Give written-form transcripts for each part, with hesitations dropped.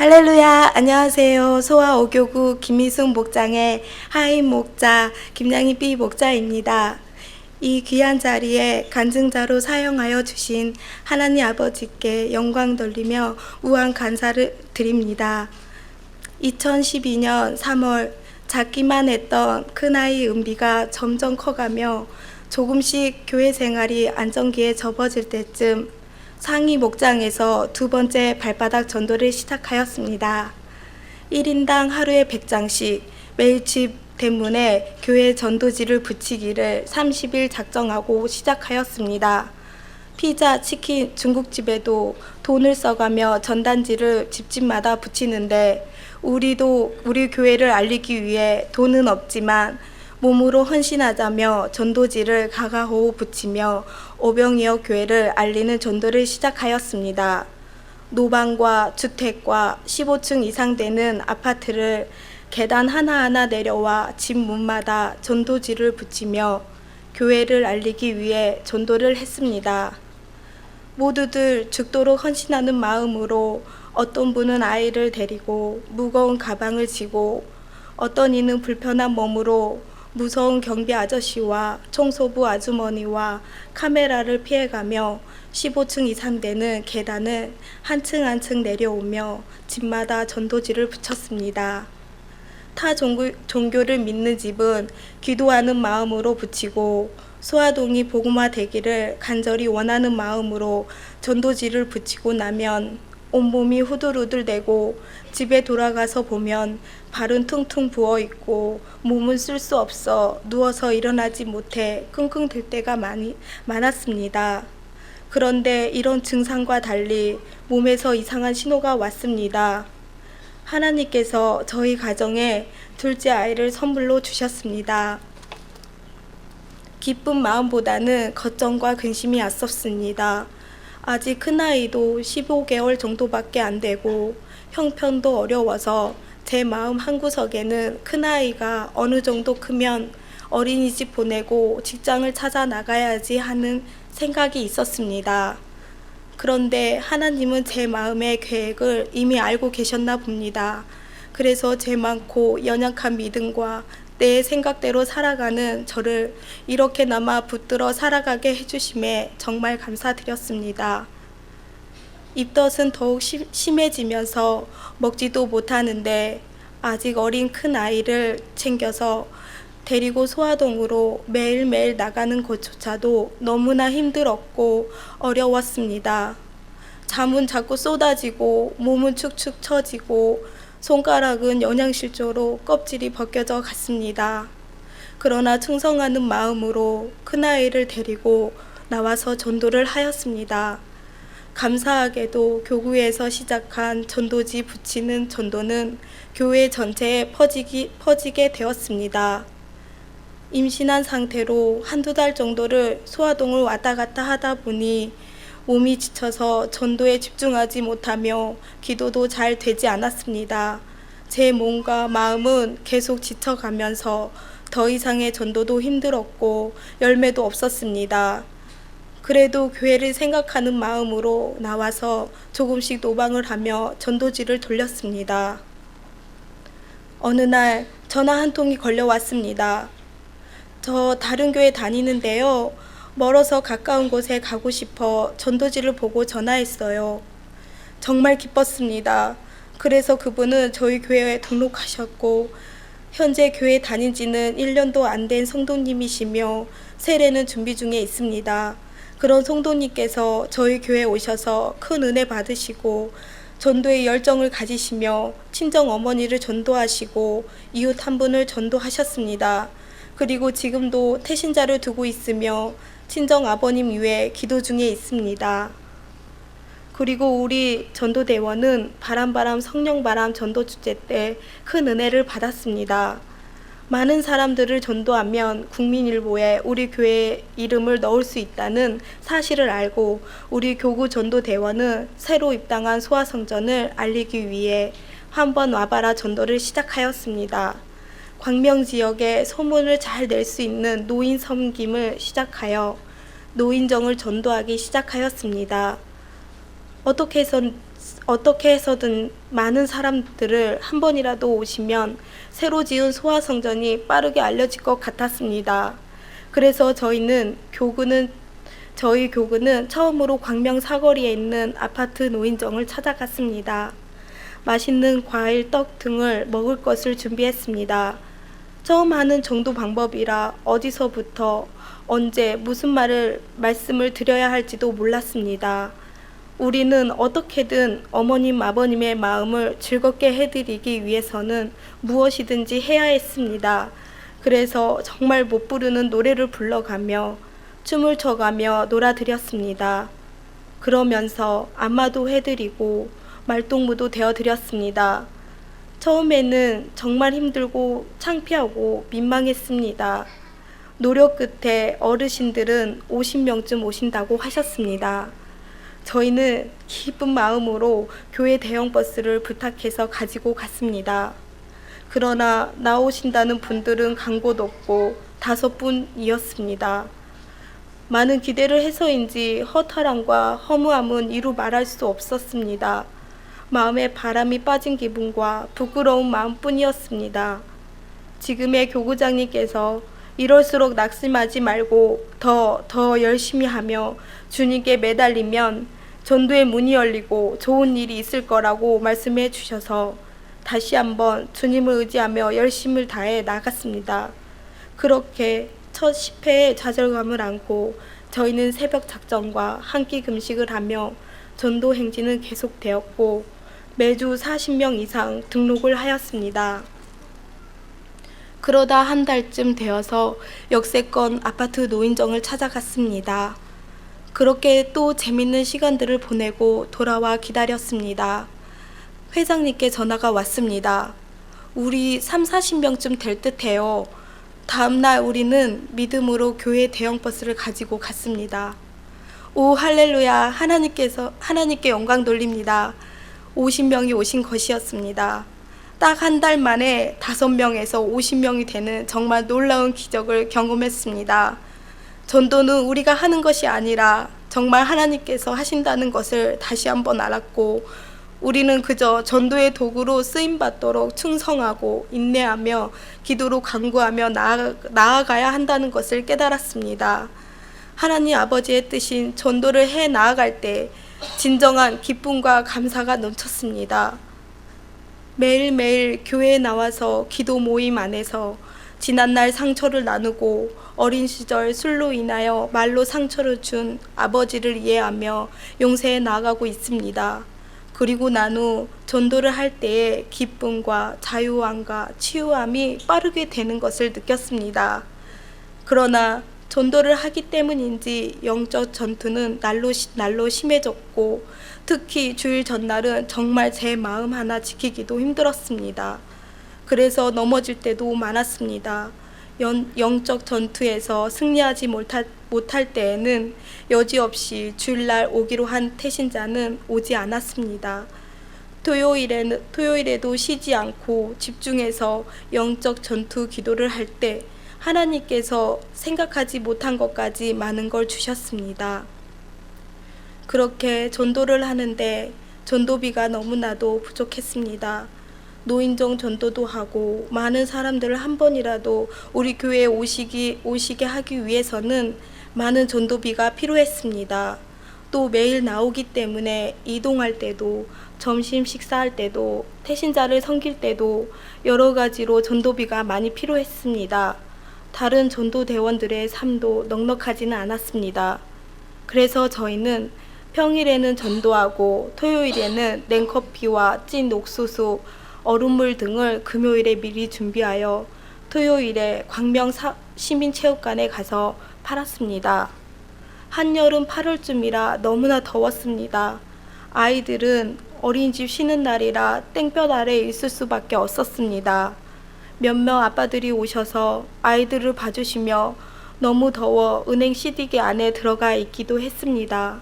할렐루야, 안녕하세요. 소아 5교구 김희숙 목장의 하임 목자 김양희 B 목자입니다. 이 귀한 자리에 간증자로 사용하여 주신 하나님 아버지께 영광 돌리며 무한 감사를 드립니다. 2012년 3월 작기만 했던 큰아이 은비가 점점 커가며 조금씩 교회 생활이 안정기에 접어질 때쯤 상위 목장에서 두 번째 발바닥 전도를 시작하였습니다. 1인당 하루에 100장씩 매일 집 대문에 교회 전도지를 붙이기를 30일 작정하고 시작하였습니다. 피자, 치킨, 중국집에도 돈을 써가며 전단지를 집집마다 붙이는데 우리도 우리 교회를 알리기 위해 돈은 없지만 몸으로 헌신하자며 전도지를 가가호 붙이며 오병이어 교회를 알리는 전도를 시작하였습니다. 노방과 주택과 15층 이상 되는 아파트를 계단 하나하나 내려와 집 문마다 전도지를 붙이며 교회를 알리기 위해 전도를 했습니다. 모두들 죽도록 헌신하는 마음으로 어떤 분은 아이를 데리고 무거운 가방을 지고 어떤 이는 불편한 몸으로 무서운 경비 아저씨와 청소부 아주머니와 카메라를 피해가며 15층 이상 되는 계단을 한 층 한 층 내려오며 집마다 전도지를 붙였습니다. 타 종교를 믿는 집은 기도하는 마음으로 붙이고 소아동이 복음화 되기를 간절히 원하는 마음으로 전도지를 붙이고 나면 온몸이 후들후들대고 집에 돌아가서 보면 발은 퉁퉁 부어있고 몸은 쓸 수 없어 누워서 일어나지 못해 끙끙댈 때가 많았습니다. 그런데 이런 증상과 달리 몸에서 이상한 신호가 왔습니다. 하나님께서 저희 가정에 둘째 아이를 선물로 주셨습니다. 기쁜 마음보다는 걱정과 근심이 앞섰습니다. 아직 큰아이도 15개월 정도밖에 안 되고 형편도 어려워서 제 마음 한구석에는 큰아이가 어느 정도 크면 어린이집 보내고 직장을 찾아 나가야지 하는 생각이 있었습니다. 그런데 하나님은 제 마음의 계획을 이미 알고 계셨나 봅니다. 그래서 제 많고 연약한 믿음과 내 생각대로 살아가는 저를 이렇게나마 붙들어 살아가게 해주심에 정말 감사드렸습니다. 입덧은 더욱 심해지면서 먹지도 못하는데 아직 어린 큰 아이를 챙겨서 데리고 소아동으로 매일매일 나가는 것조차도 너무나 힘들었고 어려웠습니다. 잠은 자꾸 쏟아지고 몸은 축축 처지고 손가락은 영양실조로 껍질이 벗겨져 갔습니다. 그러나 충성하는 마음으로 큰아이를 데리고 나와서 전도를 하였습니다. 감사하게도 교구에서 시작한 전도지 붙이는 전도는 교회 전체에 퍼지게 되었습니다. 임신한 상태로 한두 달 정도를 소아동을 왔다 갔다 하다 보니 몸이 지쳐서 전도에 집중하지 못하며 기도도 잘 되지 않았습니다. 제 몸과 마음은 계속 지쳐가면서 더 이상의 전도도 힘들었고 열매도 없었습니다. 그래도 교회를 생각하는 마음으로 나와서 조금씩 노방을 하며 전도지를 돌렸습니다. 어느 날 전화 한 통이 걸려왔습니다. 저 다른 교회 다니는데요. 멀어서 가까운 곳에 가고 싶어 전도지를 보고 전화했어요. 정말 기뻤습니다. 그래서 그분은 저희 교회에 등록하셨고 현재 교회 다닌 지는 1년도 안 된 성도님이시며 세례는 준비 중에 있습니다. 그런 성도님께서 저희 교회에 오셔서 큰 은혜 받으시고 전도의 열정을 가지시며 친정 어머니를 전도하시고 이웃 한 분을 전도하셨습니다. 그리고 지금도 태신자를 두고 있으며 친정 아버님 위에 기도 중에 있습니다. 그리고 우리 전도대원은 바람바람 성령바람 전도축제 때 큰 은혜를 받았습니다. 많은 사람들을 전도하면 국민일보에 우리 교회 이름을 넣을 수 있다는 사실을 알고 우리 교구 전도대원은 새로 입당한 소아성전을 알리기 위해 한번 와봐라 전도를 시작하였습니다. 광명 지역에 소문을 잘 낼 수 있는 노인 섬김을 시작하여 노인정을 전도하기 시작하였습니다. 어떻게 어떻게 해서든 많은 사람들을 한 번이라도 오시면 새로 지은 소아성전이 빠르게 알려질 것 같았습니다. 그래서 저희 교구는 처음으로 광명 사거리에 있는 아파트 노인정을 찾아갔습니다. 맛있는 과일, 떡 등을 먹을 것을 준비했습니다. 처음 하는 정도 방법이라 어디서부터 언제 무슨 말씀을 드려야 할지도 몰랐습니다. 우리는 어떻게든 어머님, 아버님의 마음을 즐겁게 해드리기 위해서는 무엇이든지 해야 했습니다. 그래서 정말 못 부르는 노래를 불러가며 춤을 춰가며 놀아드렸습니다. 그러면서 안마도 해드리고 말동무도 되어드렸습니다. 처음에는 정말 힘들고 창피하고 민망했습니다. 노력 끝에 어르신들은 50명쯤 오신다고 하셨습니다. 저희는 기쁜 마음으로 교회 대형 버스를 부탁해서 가지고 갔습니다. 그러나 나오신다는 분들은 간 곳 없고 5분이었습니다. 많은 기대를 해서인지 허탈함과 허무함은 이루 말할 수 없었습니다. 마음에 바람이 빠진 기분과 부끄러운 마음뿐이었습니다. 지금의 교구장님께서 이럴수록 낙심하지 말고 더 열심히 하며 주님께 매달리면 전도의 문이 열리고 좋은 일이 있을 거라고 말씀해 주셔서 다시 한번 주님을 의지하며 열심을 다해 나갔습니다. 그렇게 첫 10회의 좌절감을 안고 저희는 새벽 작전과 한 끼 금식을 하며 전도 행진은 계속되었고 매주 40명 이상 등록을 하였습니다. 그러다 한 달쯤 되어서 역세권 아파트 노인정을 찾아갔습니다. 그렇게 또 재밌는 시간들을 보내고 돌아와 기다렸습니다. 회장님께 전화가 왔습니다. 우리 30-40명쯤 될 듯해요. 다음날 우리는 믿음으로 교회 대형 버스를 가지고 갔습니다. 오 할렐루야, 하나님께 영광 돌립니다. 50명이 오신 것이었습니다. 딱 한 달 만에 5명에서 50명이 되는 정말 놀라운 기적을 경험했습니다. 전도는 우리가 하는 것이 아니라 정말 하나님께서 하신다는 것을 다시 한번 알았고 우리는 그저 전도의 도구로 쓰임받도록 충성하고 인내하며 기도로 간구하며 나아가야 한다는 것을 깨달았습니다. 하나님 아버지의 뜻인 전도를 해 나아갈 때 진정한 기쁨과 감사가 넘쳤습니다. 매일매일 교회에 나와서 기도 모임 안에서 지난날 상처를 나누고 어린 시절 술로 인하여 말로 상처를 준 아버지를 이해하며 용서해 나아가고 있습니다. 그리고 난 후 전도를 할 때의 기쁨과 자유함과 치유함이 빠르게 되는 것을 느꼈습니다. 그러나 전도를 하기 때문인지 영적 전투는 날로 심해졌고 특히 주일 전날은 정말 제 마음 하나 지키기도 힘들었습니다. 그래서 넘어질 때도 많았습니다. 영적 전투에서 승리하지 못할 때에는 여지없이 주일날 오기로 한 태신자는 오지 않았습니다. 토요일에도 쉬지 않고 집중해서 영적 전투 기도를 할 때 하나님께서 생각하지 못한 것까지 많은 걸 주셨습니다. 그렇게 전도를 하는데 전도비가 너무나도 부족했습니다. 노인정 전도도 하고 많은 사람들을 한 번이라도 우리 교회에 오시게 하기 위해서는 많은 전도비가 필요했습니다. 또 매일 나오기 때문에 이동할 때도 점심 식사할 때도 태신자를 섬길 때도 여러 가지로 전도비가 많이 필요했습니다. 다른 전도대원들의 삶도 넉넉하지는 않았습니다. 그래서 저희는 평일에는 전도하고 토요일에는 냉커피와 찐 옥수수, 얼음물 등을 금요일에 미리 준비하여 토요일에 광명 시민체육관에 가서 팔았습니다. 한여름 8월쯤이라 너무나 더웠습니다. 아이들은 어린이집 쉬는 날이라 땡볕 아래 있을 수밖에 없었습니다. 몇몇 아빠들이 오셔서 아이들을 봐주시며 너무 더워 은행 CD기 안에 들어가 있기도 했습니다.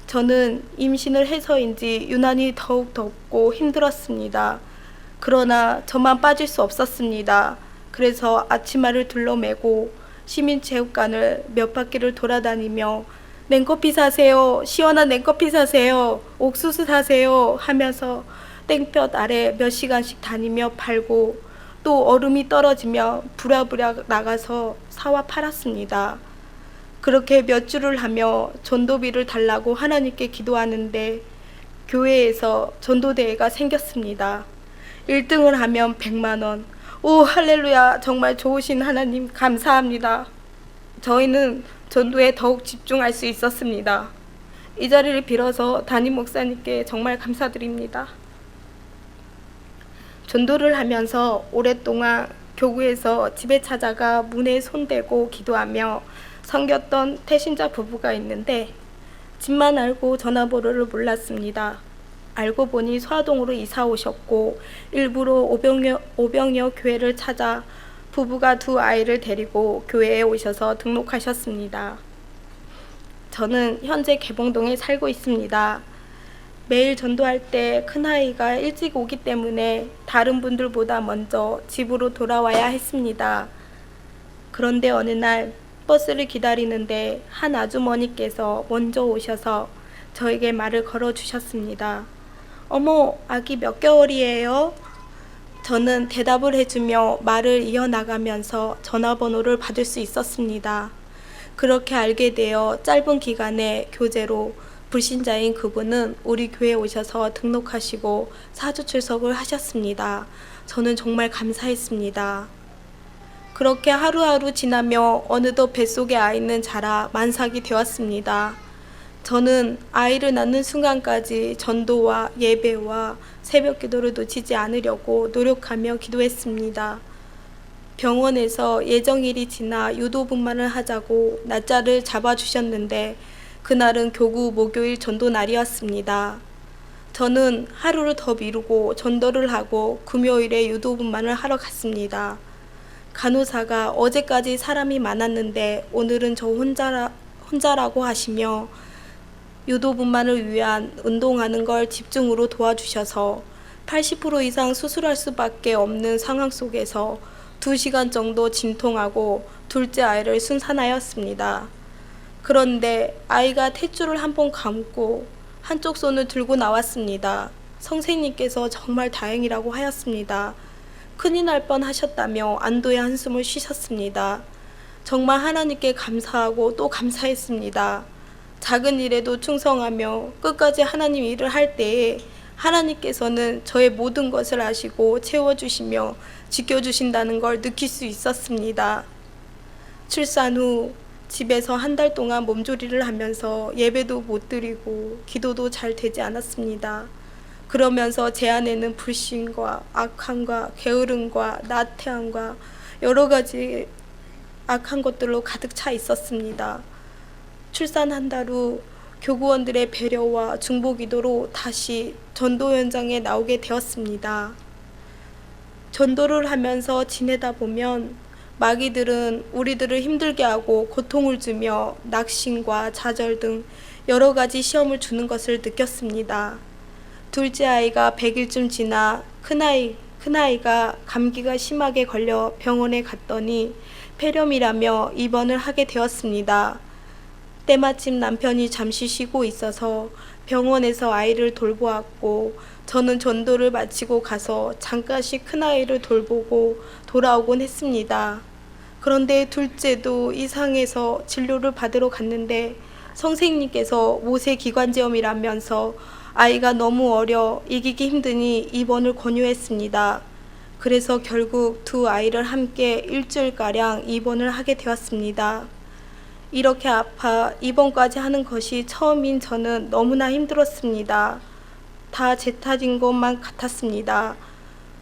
저는 임신을 해서인지 유난히 더욱 덥고 힘들었습니다. 그러나 저만 빠질 수 없었습니다. 그래서 아침마를 둘러매고 시민체육관을 몇 바퀴를 돌아다니며 냉커피 사세요. 시원한 냉커피 사세요. 옥수수 사세요. 하면서 땡볕 아래 몇 시간씩 다니며 팔고 또 얼음이 떨어지며 부랴부랴 나가서 사와 팔았습니다. 그렇게 몇 주를 하며 전도비를 달라고 하나님께 기도하는데 교회에서 전도대회가 생겼습니다. 1등을 하면 100만 원. 오 할렐루야, 정말 좋으신 하나님 감사합니다. 저희는 전도에 더욱 집중할 수 있었습니다. 이 자리를 빌어서 담임 목사님께 정말 감사드립니다. 전도를 하면서 오랫동안 교구에서 집에 찾아가 문에 손대고 기도하며 섬겼던 태신자 부부가 있는데 집만 알고 전화번호를 몰랐습니다. 알고 보니 소화동으로 이사 오셨고 일부러 오병여 교회를 찾아 부부가 2아이를 데리고 교회에 오셔서 등록하셨습니다. 저는 현재 개봉동에 살고 있습니다. 매일 전도할 때 큰아이가 일찍 오기 때문에 다른 분들보다 먼저 집으로 돌아와야 했습니다. 그런데 어느 날 버스를 기다리는데 한 아주머니께서 먼저 오셔서 저에게 말을 걸어주셨습니다. 어머, 아기 몇 개월이에요? 저는 대답을 해주며 말을 이어나가면서 전화번호를 받을 수 있었습니다. 그렇게 알게 되어 짧은 기간의 교제로 불신자인 그분은 우리 교회에 오셔서 등록하시고 사주 출석을 하셨습니다. 저는 정말 감사했습니다. 그렇게 하루하루 지나며 어느덧 뱃속의 아이는 자라 만삭이 되었습니다. 저는 아이를 낳는 순간까지 전도와 예배와 새벽 기도를 놓치지 않으려고 노력하며 기도했습니다. 병원에서 예정일이 지나 유도분만을 하자고 날짜를 잡아주셨는데 그날은 교구 목요일 전도 날이었습니다. 저는 하루를 더 미루고 전도를 하고 금요일에 유도분만을 하러 갔습니다. 간호사가 어제까지 사람이 많았는데 오늘은 저 혼자라고 하시며 유도분만을 위한 운동하는 걸 집중으로 도와주셔서 80% 이상 수술할 수밖에 없는 상황 속에서 2시간 정도 진통하고 둘째 아이를 순산하였습니다. 그런데 아이가 탯줄을 한 번 감고 한쪽 손을 들고 나왔습니다. 선생님께서 정말 다행이라고 하였습니다. 큰일 날 뻔 하셨다며 안도의 한숨을 쉬셨습니다. 정말 하나님께 감사하고 또 감사했습니다. 작은 일에도 충성하며 끝까지 하나님 일을 할 때에 하나님께서는 저의 모든 것을 아시고 채워주시며 지켜주신다는 걸 느낄 수 있었습니다. 출산 후 집에서 한 달 동안 몸조리를 하면서 예배도 못 드리고 기도도 잘 되지 않았습니다. 그러면서 제 안에는 불신과 악함과 게으름과 나태함과 여러 가지 악한 것들로 가득 차 있었습니다. 출산한 달 후 교구원들의 배려와 중보기도로 다시 전도 현장에 나오게 되었습니다. 전도를 하면서 지내다 보면 마귀들은 우리들을 힘들게 하고 고통을 주며 낙심과 좌절 등 여러 가지 시험을 주는 것을 느꼈습니다. 둘째 아이가 100일쯤 지나 큰아이가 감기가 심하게 걸려 병원에 갔더니 폐렴이라며 입원을 하게 되었습니다. 때마침 남편이 잠시 쉬고 있어서 병원에서 아이를 돌보았고 저는 전도를 마치고 가서 잠깐씩 큰아이를 돌보고 돌아오곤 했습니다. 그런데 둘째도 이상해서 진료를 받으러 갔는데 선생님께서 모세기관지염이라면서 아이가 너무 어려 이기기 힘드니 입원을 권유했습니다. 그래서 결국 2아이를 함께 일주일가량 입원을 하게 되었습니다. 이렇게 아파 입원까지 하는 것이 처음인 저는 너무나 힘들었습니다. 다 제 탓인 것만 같았습니다.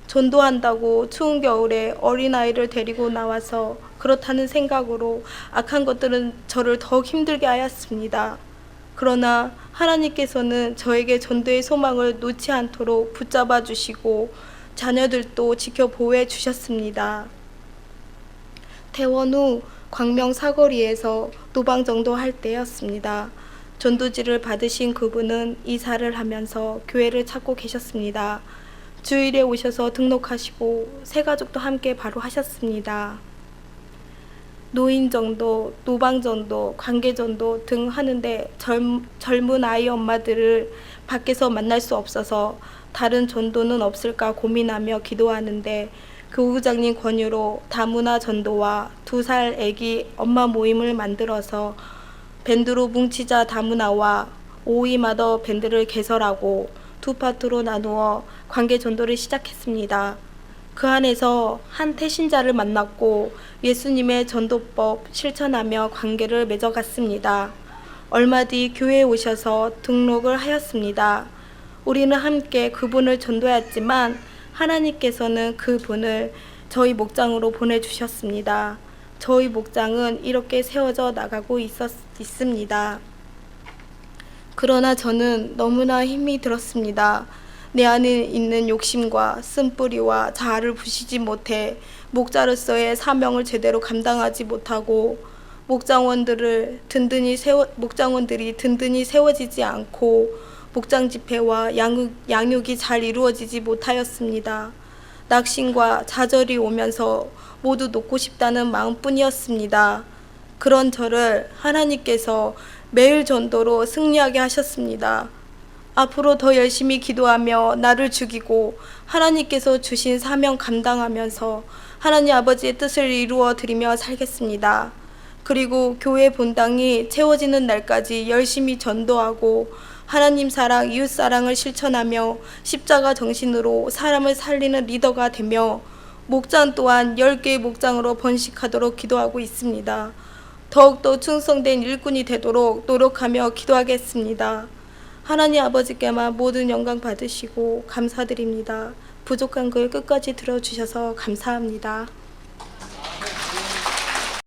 전도한다고 추운 겨울에 어린아이를 데리고 나와서 그렇다는 생각으로 악한 것들은 저를 더욱 힘들게 하였습니다. 그러나 하나님께서는 저에게 전도의 소망을 놓지 않도록 붙잡아 주시고 자녀들도 지켜 보호해 주셨습니다. 퇴원 후 광명 사거리에서 노방정도 할 때였습니다. 전도지를 받으신 그분은 이사를 하면서 교회를 찾고 계셨습니다. 주일에 오셔서 등록하시고 새 가족도 함께 바로 하셨습니다. 노인전도, 노방전도, 관계전도 등 하는데 젊은 아이 엄마들을 밖에서 만날 수 없어서 다른 전도는 없을까 고민하며 기도하는데 교구장님 권유로 다문화 전도와 2살 아기 엄마 모임을 만들어서 밴드로 뭉치자 다문화와 오이마더 밴드를 개설하고 2파트로 나누어 관계 전도를 시작했습니다. 그 안에서 한 태신자를 만났고 예수님의 전도법 실천하며 관계를 맺어갔습니다. 얼마 뒤 교회에 오셔서 등록을 하였습니다. 우리는 함께 그분을 전도했지만 하나님께서는 그분을 저희 목장으로 보내주셨습니다. 저희 목장은 이렇게 세워져 나가고 있습니다. 그러나 저는 너무나 힘이 들었습니다. 내 안에 있는 욕심과 쓴뿌리와 자아를 부시지 못해 목자로서의 사명을 제대로 감당하지 못하고 목장원들이 든든히 세워지지 않고 목장 집회와 양육이 잘 이루어지지 못하였습니다. 낙심과 좌절이 오면서 모두 놓고 싶다는 마음뿐이었습니다. 그런 저를 하나님께서 매일 전도로 승리하게 하셨습니다. 앞으로 더 열심히 기도하며 나를 죽이고 하나님께서 주신 사명 감당하면서 하나님 아버지의 뜻을 이루어 드리며 살겠습니다. 그리고 교회 본당이 채워지는 날까지 열심히 전도하고 하나님 사랑, 이웃 사랑을 실천하며 십자가 정신으로 사람을 살리는 리더가 되며 목장 또한 10개의 목장으로 번식하도록 기도하고 있습니다. 더욱더 충성된 일꾼이 되도록 노력하며 기도하겠습니다. 하나님 아버지께만 모든 영광 받으시고 감사드립니다. 부족한 글 끝까지 들어주셔서 감사합니다.